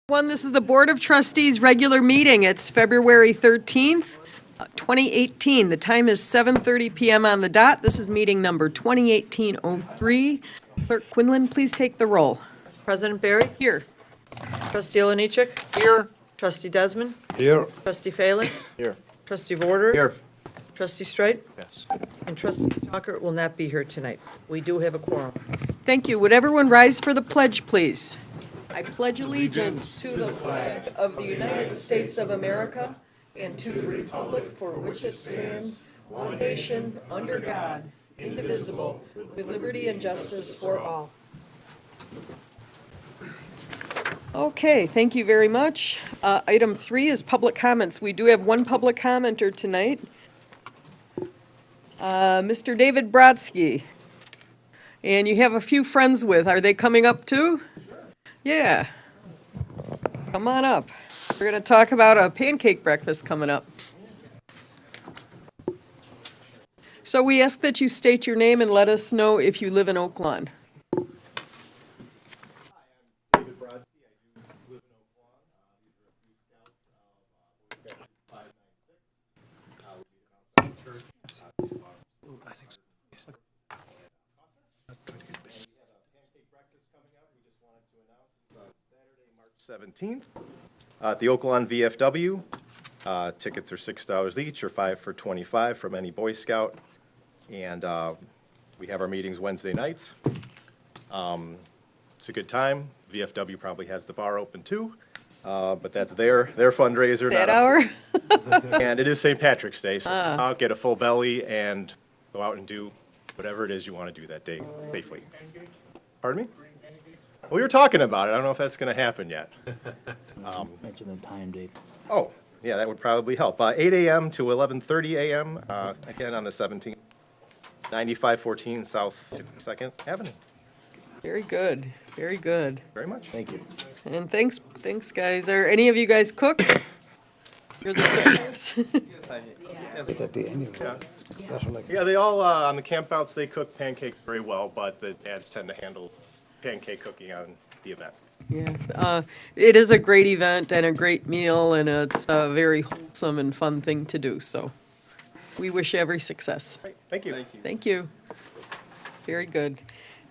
This is the Board of Trustees regular meeting. It's February 13th, 2018. The time is 7:30 PM on the dot. This is meeting number 2018-03. Clerk Quinlan, please take the roll. President Barry? Here. Trustee Olenichek? Here. Trustee Desmond? Here. Trustee Phelan? Here. Trustee Vorder? Here. Trustee Streit? Yes. And Trustee Stalker will not be here tonight. We do have a quorum. Thank you. Would everyone rise for the pledge, please? I pledge allegiance to the flag of the United States of America and to the republic for which it stands, one nation, under God, indivisible, with liberty and justice for all. Okay, thank you very much. Item 3 is public comments. We do have one public commenter tonight. Mr. David Brodsky. And you have a few friends with. Are they coming up too? Yeah. Come on up. We're going to talk about a pancake breakfast coming up. So we ask that you state your name and let us know if you live in Oak Lawn. David Brodsky. I do live in Oak Lawn. These are a few scouts of Boy Scout 596. We meet outside the church. I think so. And we have a pancake breakfast coming up. We just wanted to announce it's on Saturday, March 17th at the Oak Lawn VFW. Tickets are $6 each or 5 for $25 from any Boy Scout. And we have our meetings Wednesday nights. It's a good time. VFW probably has the bar open too, but that's their fundraiser. That hour? And it is St. Patrick's Day, so I'll get a full belly and go out and do whatever it is you want to do that day safely. Pardon me? Well, we were talking about it. I don't know if that's going to happen yet. Mention the time, Dave. Oh, yeah, that would probably help. 8 a.m. to 11:30 a.m., again on the 17th, 9514 South 52nd Avenue. Very good, very good. Very much. Thank you. And thanks, guys. Are any of you guys cooks? You're the servers. At the end, special like. Yeah, they all, on the campouts, they cook pancakes very well, but the dads tend to handle pancake cooking on the event. Yeah, it is a great event and a great meal, and it's a very wholesome and fun thing to do, so we wish you every success. Great. Thank you. Thank you. Very good.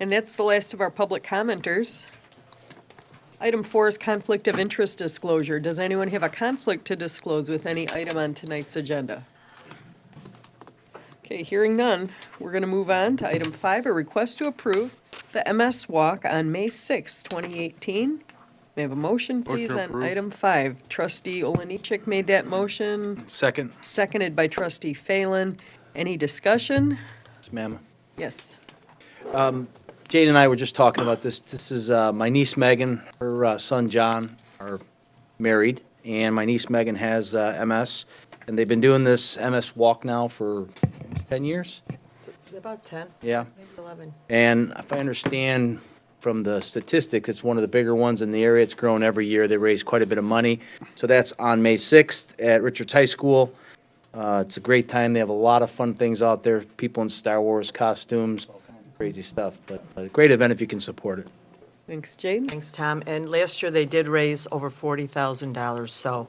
And that's the last of our public commenters. Item 4 is conflict of interest disclosure. Does anyone have a conflict to disclose with any item on tonight's agenda? Okay, hearing none, we're going to move on to item 5, a request to approve the MS Walk on May 6, 2018. May I have a motion, please, on item 5? Trustee Olenichek made that motion, Second. seconded by Trustee Phelan. Any discussion? Yes, ma'am. Yes. Jane and I were just talking about this. This is my niece Megan, her son John are married, and my niece Megan has MS, and they've been doing this MS walk now for 10 years. About 10, Yeah. maybe 11. And if I understand from the statistics, it's one of the bigger ones in the area. It's grown every year. They raise quite a bit of money. So that's on May 6th at Richards High School. It's a great time. They have a lot of fun things out there, people in Star Wars costumes, all kinds of crazy stuff. But a great event if you can support it. Thanks, Jane. Thanks, Tom. And last year, they did raise over $40,000, so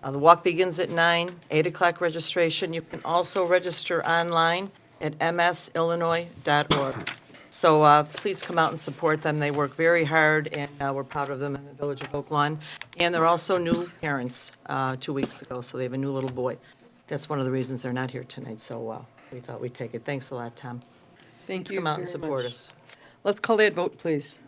the walk begins at 9, 8 o'clock registration. You can also register online at msillinois.org. So please come out and support them. They work very hard, and we're proud of them in the village of Oak Lawn. And they're also new parents 2 weeks ago, so they have a new little boy. That's one of the reasons they're not here tonight, so we thought we'd take it. Thanks a lot, Tom. Thank Please you come out and very support much. us. Let's call that vote, please.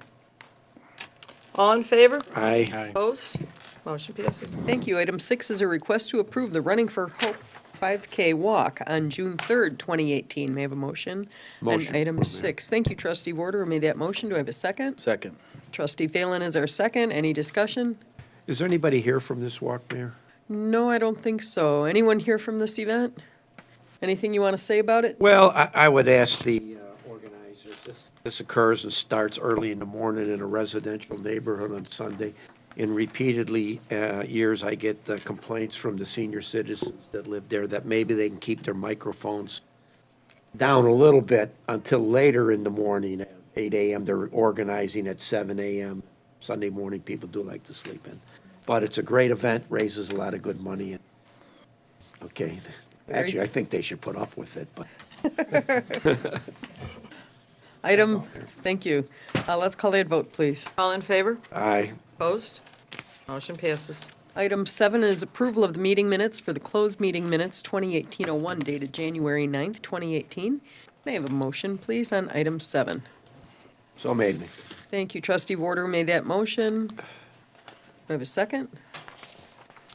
All in favor? Aye. Opposed? Motion passes. Thank you. Item 6 is a request to approve the Running for Hope 5K walk on June 3rd, 2018. May I have a motion? Motion. On item 6. Thank you, Trustee Vorder, who made that motion. Do I have a second? Second. Trustee Phelan is our second. Any discussion? Is there anybody here from this walk, Mayor? No, I don't think so. Anyone here from this event? Anything you want to say about it? Well, I would ask the organizers, this occurs and starts early in the morning in a residential neighborhood on Sunday. In repeatedly years, I get complaints from the senior citizens that live there that maybe they can keep their microphones down a little bit until later in the morning. At 8 a.m., they're organizing at 7 a.m. Sunday morning, people do like to sleep in. But it's a great event, raises a lot of good money. And okay, actually, I think they should put up with it, but Item, thank you. Let's call that vote, please. All in favor? aye. Opposed? Motion passes. Item 7 is approval of the meeting minutes for the closed meeting minutes 2018-01 dated January 9th, 2018. May I have a motion, please, on item 7? So made me. Thank you, trustee Warder made that motion. Do I have a second?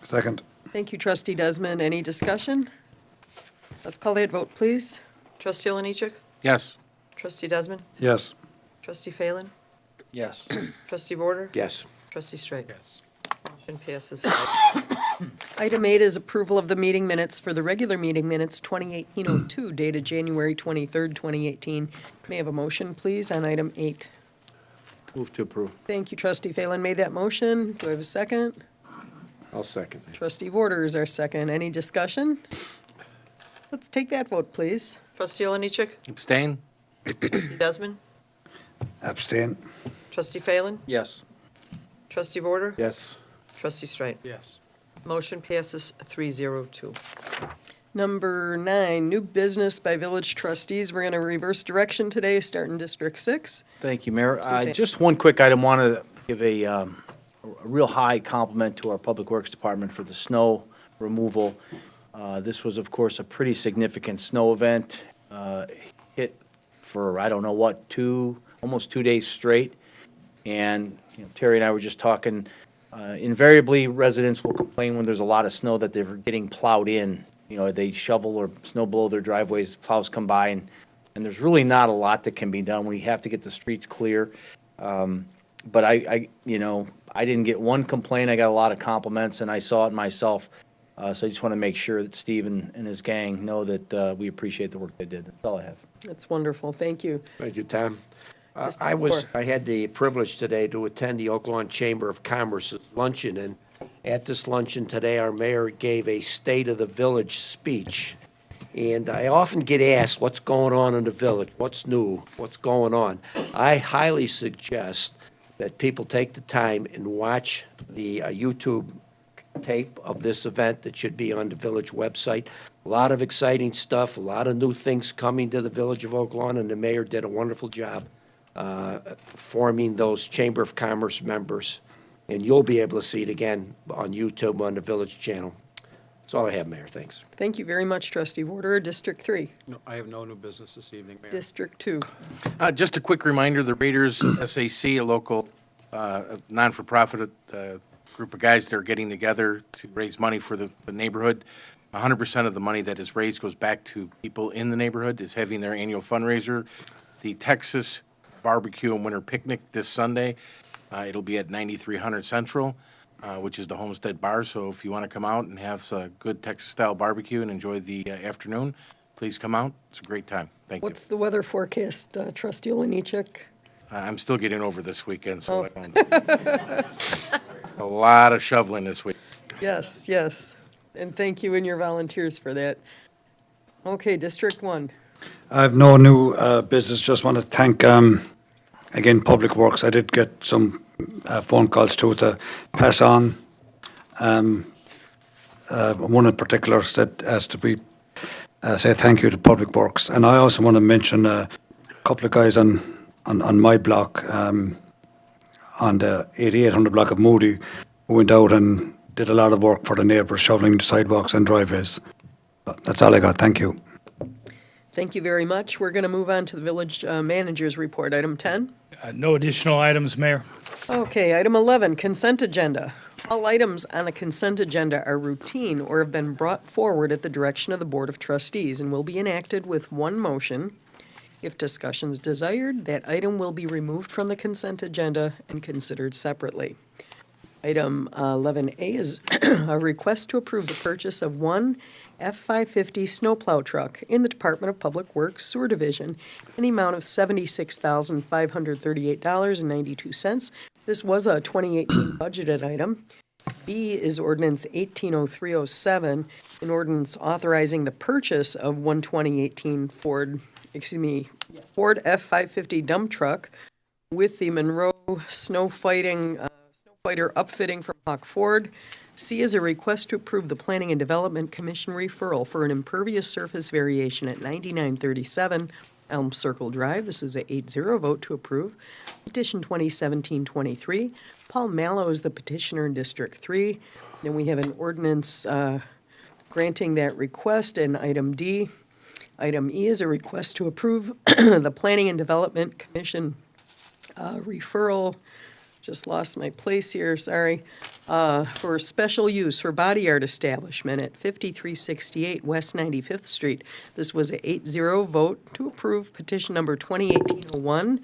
Second. Thank you, trustee Desmond. Any discussion? Let's call that vote, please. Trustee Oliniechek? Yes. Trustee Desmond? Yes. Trustee Phelan? Yes. Trustee Vorder? Yes. Trustee Straight? Yes. Motion passes. Item 8 is approval of the meeting minutes for the regular meeting minutes 2018-02 dated January 23rd, 2018. May I have a motion, please, on item 8? Move to approve. Thank you, trustee Phelan made that motion. Do I have a second? I'll second. Trustee Warder is our second. Any discussion? Let's take that vote, please. Trustee Oliniechek? Abstain? Trustee Desmond? Abstain? Trustee Phelan? Yes. Trustee Vorder? Yes. Trustee Straight? Yes. Motion passes 302. Number 9, new business by village trustees. We're going to reverse direction today, starting District 6. Thank you, Mayor. Steve. Just one quick item, want to give a real high compliment to our Public Works Department for the snow removal. This was, of course, a pretty significant snow event, hit for, I don't know what, almost 2 days straight. And Terry and I were just talking, invariably, residents will complain when there's a lot of snow that they're getting plowed in. They shovel or snow blow their driveways, plows come by, and there's really not a lot that can be done. We have to get the streets clear. But I didn't get one complaint. I got a lot of compliments, and I saw it myself. So I just want to make sure that Steve and his gang know that we appreciate the work they did. That's all I have. That's wonderful. Thank you. Thank you, Tom. District 4. I had the privilege today to attend the Oak Lawn Chamber of Commerce's luncheon, and at this luncheon today, our mayor gave a State of the Village speech. And I often get asked, what's going on in the village? What's new? What's going on? I highly suggest that people take the time and watch the YouTube tape of this event that should be on the village website. A lot of exciting stuff, a lot of new things coming to the village of Oak Lawn, and the mayor did a wonderful job forming those Chamber of Commerce members. And you'll be able to see it again on YouTube on the village channel. That's all I have, Mayor. Thanks. Thank you very much, trustee Warder. District 3. No, I have no new business this evening, Mayor. District 2. Just a quick reminder, the Raiders SAC, a local non-for-profit group of guys that are getting together to raise money for the neighborhood. 100% of the money that is raised goes back to people in the neighborhood, is having their annual fundraiser. The Texas Barbecue and Winter Picnic this Sunday. It'll be at 9300 Central, which is the Homestead Bar. So if you want to come out and have a good Texas-style barbecue and enjoy the afternoon, please come out. It's a great time. Thank you. What's the weather forecast, trustee Oliniechek? I'm still getting over this weekend, so I don't. A lot of shoveling this week. Yes, yes. And thank you and your volunteers for that. Okay, District 1. I have no new business. Just want to thank, again, Public Works. I did get some phone calls too to pass on. One in particular asked to be say thank you to Public Works. And I also want to mention a couple of guys on my block, on the 8800 block of Moody, who went out and did a lot of work for the neighbours, shoveling the sidewalks and driveways. That's all I got. Thank you. Thank you very much. We're going to move on to the village manager's report. Item 10. No additional items, Mayor. Okay, item 11, consent agenda. All items on the consent agenda are routine or have been brought forward at the direction of the Board of Trustees and will be enacted with one motion. If discussions desired, that item will be removed from the consent agenda and considered separately. Item 11A is a request to approve the purchase of one F-550 snowplow truck in the Department of Public Works Sewer Division in the amount of $76,538.92. This was a 2018 budgeted item. B is ordinance 180307, an ordinance authorizing the purchase of one 2018 Ford F-550 dump truck with the Monroe snow fighter upfitting from Hawk Ford. C is a request to approve the Planning and Development Commission referral for an impervious surface variation at 9937 Elm Circle Drive. This was a 8-0 vote to approve. Petition 2017-23. Paul Mallow is the petitioner in District 3. Then we have an ordinance granting that request, and item D. Item E is a request to approve the Planning and Development Commission referral, just lost my place here, sorry, for special use for body art establishment at 5368 West 95th Street. This was a 8-0 vote to approve petition number 2018-01.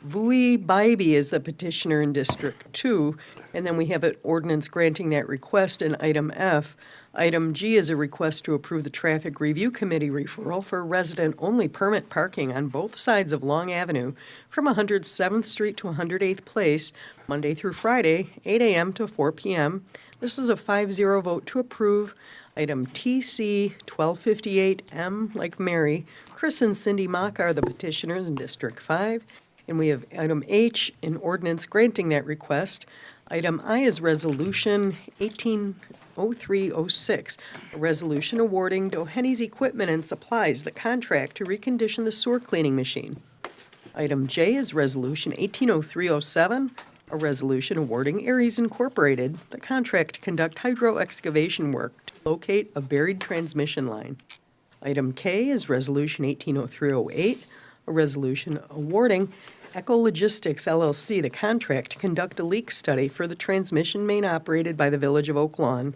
Vui Bybee is the petitioner in District 2, and then we have an ordinance granting that request in item F. Item G is a request to approve the Traffic Review Committee referral for resident-only permit parking on both sides of Long Avenue from 107th Street to 108th Place, Monday through Friday, 8 a.m. to 4 p.m. This was a 5-0 vote to approve. Item TC 1258M, like Mary. Chris and Cindy Mock are the petitioners in District 5. And we have item H, an ordinance granting that request. Item I is resolution 180306, a resolution awarding Dohenny's Equipment and Supplies the contract to recondition the sewer cleaning machine. Item J is resolution 180307, a resolution awarding Aries Incorporated the contract to conduct hydro excavation work to locate a buried transmission line. Item K is resolution 180308, a resolution awarding Ecologistics LLC the contract to conduct a leak study for the transmission main operated by the Village of Oak Lawn.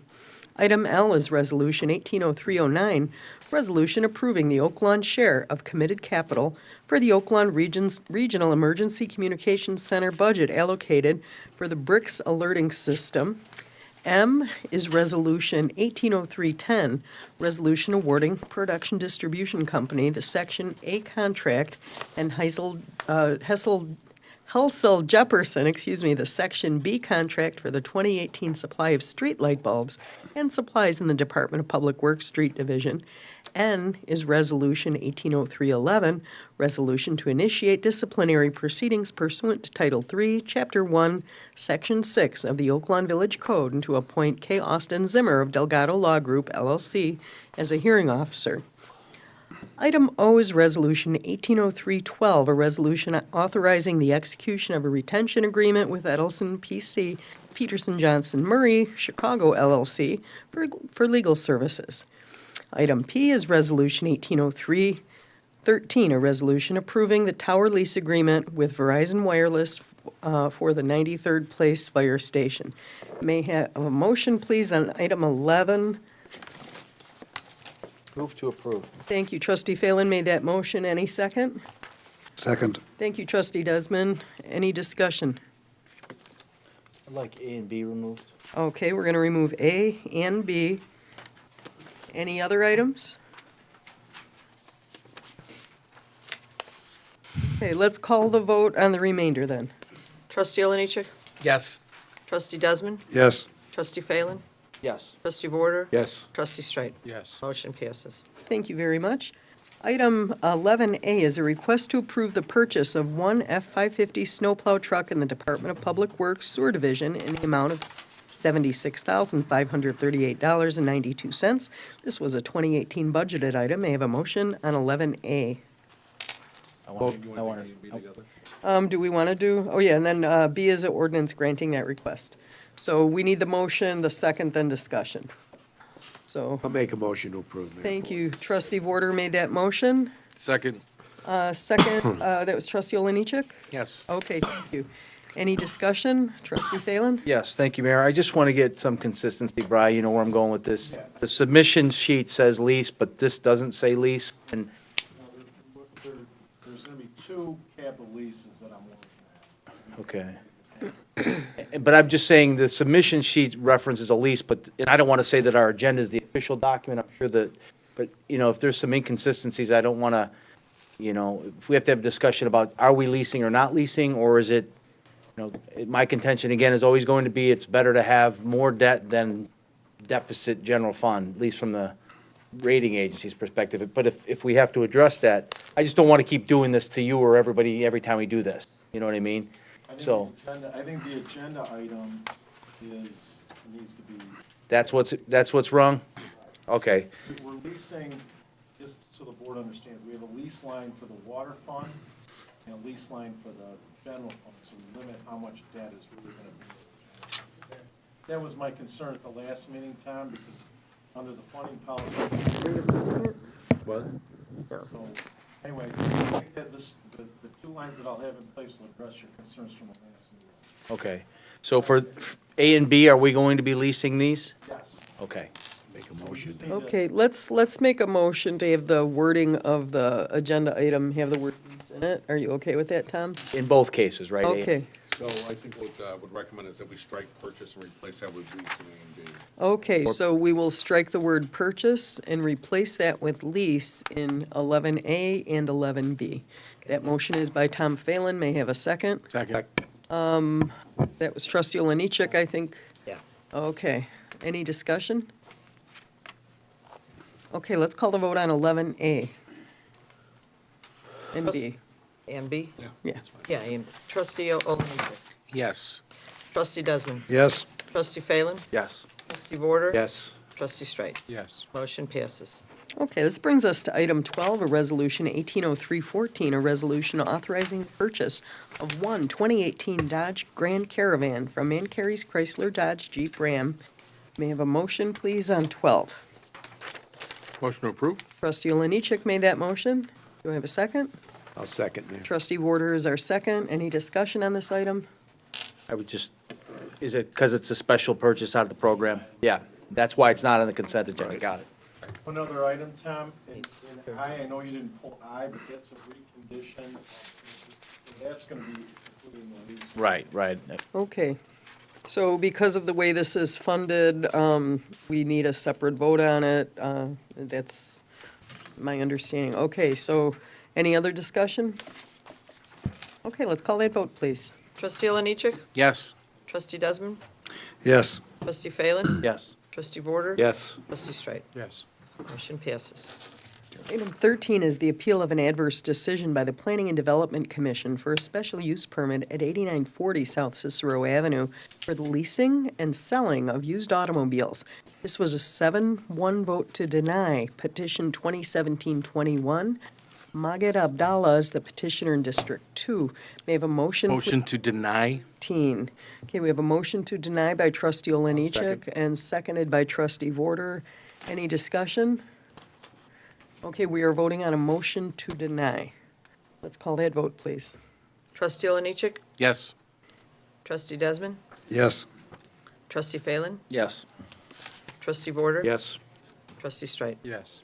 Item L is Resolution 180309, resolution approving the Oak Lawn share of committed capital for the Oak Lawn Regional Emergency Communications Center budget allocated for the BRICS alerting system. M is Resolution 180310, resolution awarding Production Distribution Company the Section A contract and Helsel Jefferson, the Section B contract for the 2018 supply of street light bulbs and supplies in the Department of Public Works Street Division. N is Resolution 180311, resolution to initiate disciplinary proceedings pursuant to Title III, Chapter 1, Section 6 of the Oak Lawn Village Code, and to appoint K. Austin Zimmer of Delgado Law Group, LLC, as a hearing officer. Item O is Resolution 180312, a resolution authorizing the execution of a retention agreement with Edelson PC, Peterson Johnson Murray, Chicago, LLC, for legal services. Item P is Resolution 180313, a resolution approving the tower lease agreement with Verizon Wireless for the 93rd Place Fire Station. May I have a motion, please, on item 11. Move to approve. Thank you. Trustee Phelan made that motion. Any second? Second. Thank you, Trustee Desmond. Any discussion? I'd like A and B removed. Okay, we're going to remove A and B. Any other items? Okay, let's call the vote on the remainder then. Trustee Oliniechek? Yes. Trustee Desmond? Yes. Trustee Phelan? Yes. Trustee Vorder? Yes. Trustee Streit? Yes. Motion passes. Thank you very much. Item 11A is a request to approve the purchase of one F-550 snowplow truck in the Department of Public Works Sewer Division in the amount of $76,538.92. This was a 2018 budgeted item. May I have a motion on 11A? I want Do we want to do, oh yeah, and then B is an ordinance granting that request. So we need the motion, the second, then discussion. So, I'll make a motion to approve, Mayor. thank you. Trustee Vorder made that motion. Second. Second, that was trustee Oliniechek? Yes. Okay, thank you. Any discussion? Trustee Phelan? Yes, thank you, Mayor. I just want to get some consistency, Bri, you know where I'm going with this. The submission sheet says lease, but this doesn't say lease, and There's going to be two capital leases that I'm working at. okay. But I'm just saying, the submission sheet references a lease, but, and I don't want to say that our agenda is the official document, I'm sure that, but, you know, if there's some inconsistencies, I don't want to, you know, if we have to have a discussion about, are we leasing or not leasing, or is it, you know, my contention, again, is always going to be, it's better to have more debt than deficit general fund, at least from the rating agency's perspective. But if we have to address that, I just don't want to keep doing this to you or everybody every time we do this. You know what I mean? So- I think the agenda item needs to be, That's what's wrong? Okay, we're leasing, just so the board understands, we have a lease line for the water fund and a lease line for the general fund, so we limit how much debt is really gonna be. That was my concern at the last meeting, Tom, because under the funding policy. What? So, anyway, I think that the two lines that I'll have in place will address your concerns from the last meeting. Okay. So for A and B, are we going to be leasing these? Yes. Okay. Make a motion. Okay, let's make a motion to have the wording of the agenda item, have the word lease in it. Are you okay with that, Tom? In both cases, right? A- Okay, So I think what I would recommend is that we strike purchase and replace that with lease and A and B. okay, so we will strike the word purchase and replace that with lease in 11A and 11B. That motion is by Tom Phelan. May I have a second? Second. That was trustee Oliniechek, I think. Yeah. Okay, any discussion? Okay, let's call the vote on 11A. And B, A and B? yeah. Yeah, A and B. Trustee Oliniechek. Yes. Trustee Desmond. Yes. Trustee Phelan. Yes. Trustee Warder. Yes. Trustee Streit. Yes. Motion passes. Okay, this brings us to item 12, a resolution 180314, a resolution authorizing the purchase of one 2018 Dodge Grand Caravan from Mancary's Chrysler Dodge Jeep Ram. May I have a motion, please, on 12? Motion to approve? Trustee Oliniechek made that motion. Do I have a second? I'll second, Mayor. Trustee Warder is our second. Any discussion on this item? I would just, is it because it's a special purchase out of the program? Yeah, that's why it's not on the consent agenda. Got it. One other item, Tom, it's in I know you didn't pull I, but that's a recondition. That's gonna be including the lease. Right. Okay. So because of the way this is funded, we need a separate vote on it. That's my understanding. Okay, so any other discussion? Okay, let's call that vote, please. Trustee Oliniechek. Yes. Trustee Desmond. Yes. Trustee Phelan. Yes. Trustee Warder. Yes. Trustee Streit. Yes. Motion passes. Item 13 is the appeal of an adverse decision by the Planning and Development Commission for a special use permit at 8940 South Cicero Avenue for the leasing and selling of used automobiles. This was a 7-1 vote to deny petition 2017-21. Maged Abdallah is the petitioner in District 2. May I have a motion? Motion to deny? 15. Okay, we have a motion to deny by trustee Oliniechek and seconded by trustee Warder. Any discussion? Okay, we are voting on a motion to deny. Let's call that vote, please. Trustee Oliniechek. Yes. Trustee Desmond. Yes. Trustee Phelan. Yes. Trustee Warder. Yes. Trustee Streit. Yes.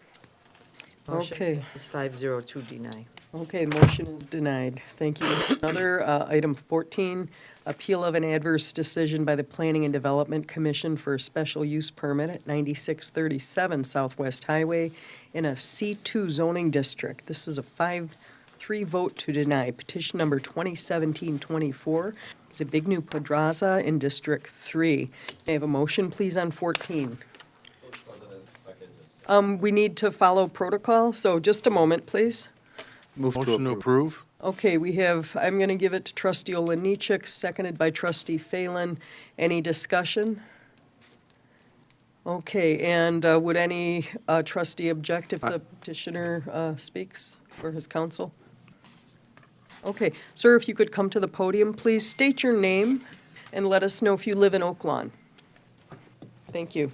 Motion Okay. passes 5-0 to deny. Okay, motion is denied. Thank you. Another, item 14, appeal of an adverse decision by the Planning and Development Commission for a special use permit at 9637 Southwest Highway in a C2 zoning district. This was a 5-3 vote to deny. Petition number 2017-24. It's a Big New Pedraza in District 3. May I have a motion, please, on 14? We need to follow protocol, so just a moment, please. Motion to approve? Okay, we have, I'm going to give it to trustee Oliniechek, seconded by trustee Phelan. Any discussion? Okay, and would any trustee object if the petitioner speaks for his counsel? Okay, sir, if you could come to the podium, please state your name and let us know if you live in Oak Lawn. Thank you.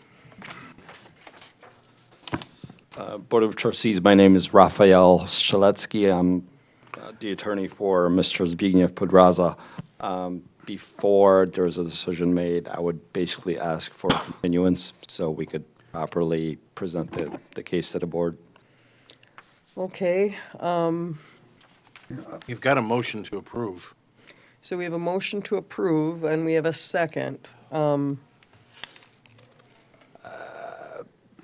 Board of Trustees, my name is Raphael Streletsky. I'm the attorney for Mr. Zbigniew Podraza. Before there was a decision made, I would basically ask for continuance so we could properly present the case to the board. Okay, You've got a motion to approve. so we have a motion to approve and we have a second.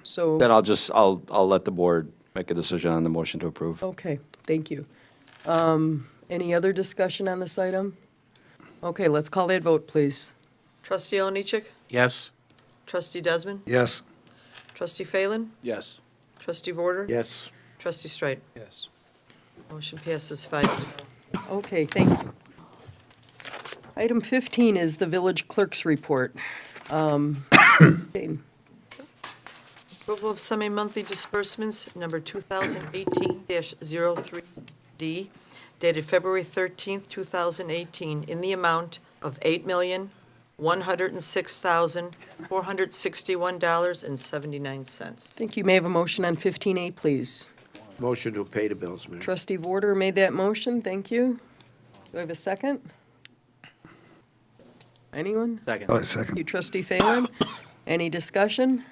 So. Then I'll let the board make a decision on the motion to approve. Okay, thank you. Any other discussion on this item? Okay, let's call that vote, please. Trustee Oliniechek. Yes. Trustee Desmond. Yes. Trustee Phelan. Yes. Trustee Warder. Yes. Trustee Streit. Yes. Motion passes 5-0. Okay, thank you. Item 15 is the village clerk's report. Jane. Approval of semi-monthly disbursements, number 2018-03D, dated February 13th, 2018, in the amount of $8,106,461.79. Think you may have a motion on 15A, please. Motion to pay the bills, Mayor. Trustee Vorder made that motion, thank you. Do I have a second? Anyone? Second. Oh, Thank second. you, Trustee Phelan. Any discussion?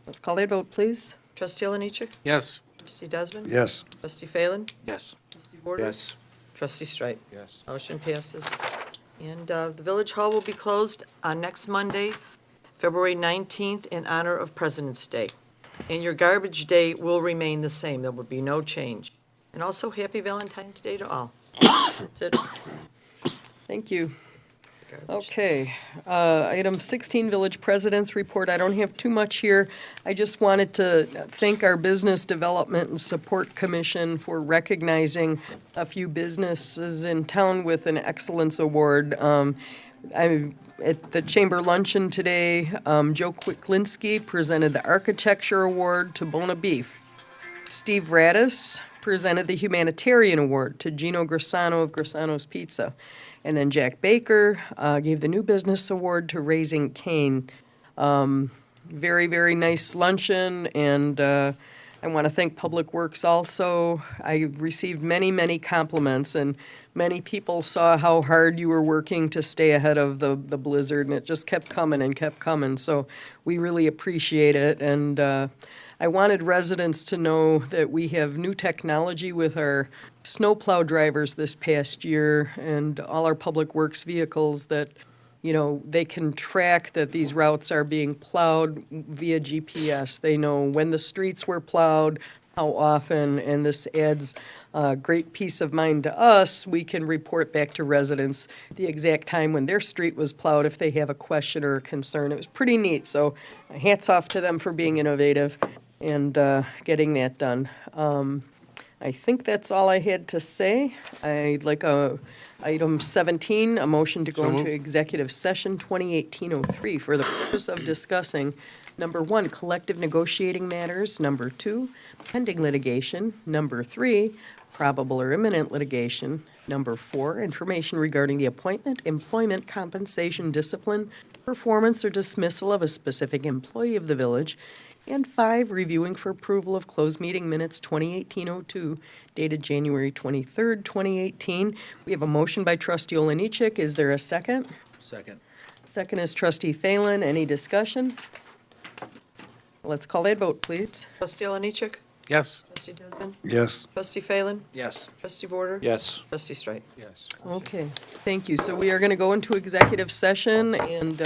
Let's call that vote, please. Trustee Oliniechek? Yes. Trustee Desmond? Yes. Trustee Phelan? Yes. Trustee Vorder? Yes. Trustee Streit? Yes. Motion passes. And the Village Hall will be closed on next Monday, February 19th, in honor of President's Day. And your garbage day will remain the same. There will be no change. And also, happy Valentine's Day to all. That's it. Thank you. Garbage. Okay, item 16, Village President's Report. I don't have too much here. I just wanted to thank our Business Development and Support Commission for recognizing a few businesses in town with an Excellence Award. At the Chamber Luncheon today, Joe Kwiklinski presented the Architecture Award to Bona Beef. Steve Radis presented the Humanitarian Award to Gino Grisano of Grisano's Pizza. And then Jack Baker gave the New Business Award to Raising Cane. Very, very nice luncheon, and I want to thank Public Works also. I received many, many compliments, and many people saw how hard you were working to stay ahead of the blizzard, and it just kept coming and kept coming. So we really appreciate it, and I wanted residents to know that we have new technology with our snowplow drivers this past year and all our public works vehicles that, you know, they can track that these routes are being plowed via GPS. They know when the streets were plowed, how often, and this adds great peace of mind to us. We can report back to residents the exact time when their street was plowed if they have a question or a concern. It was pretty neat, so hats off to them for being innovative and getting that done. I think that's all I had to say. I'd like item 17, a motion to go So into moved. executive session 2018-03 for the purpose of discussing, number 1, collective negotiating matters, number 2, pending litigation, number 3, probable or imminent litigation, number 4, information regarding the appointment, employment, compensation, discipline, performance, or dismissal of a specific employee of the village, and 5, reviewing for approval of closed meeting minutes 2018-02, dated January 23rd, 2018. We have a motion by Trustee Oliniechek. Is there a second? Second. Second is Trustee Phelan. Any discussion? Let's call that vote, please. Trustee Oliniechek? Yes. Trustee Desmond? Yes. Trustee Phelan? Yes. Trustee Vorder? Yes. Trustee Streit? Yes. Okay, thank you. So we are going to go into executive session, and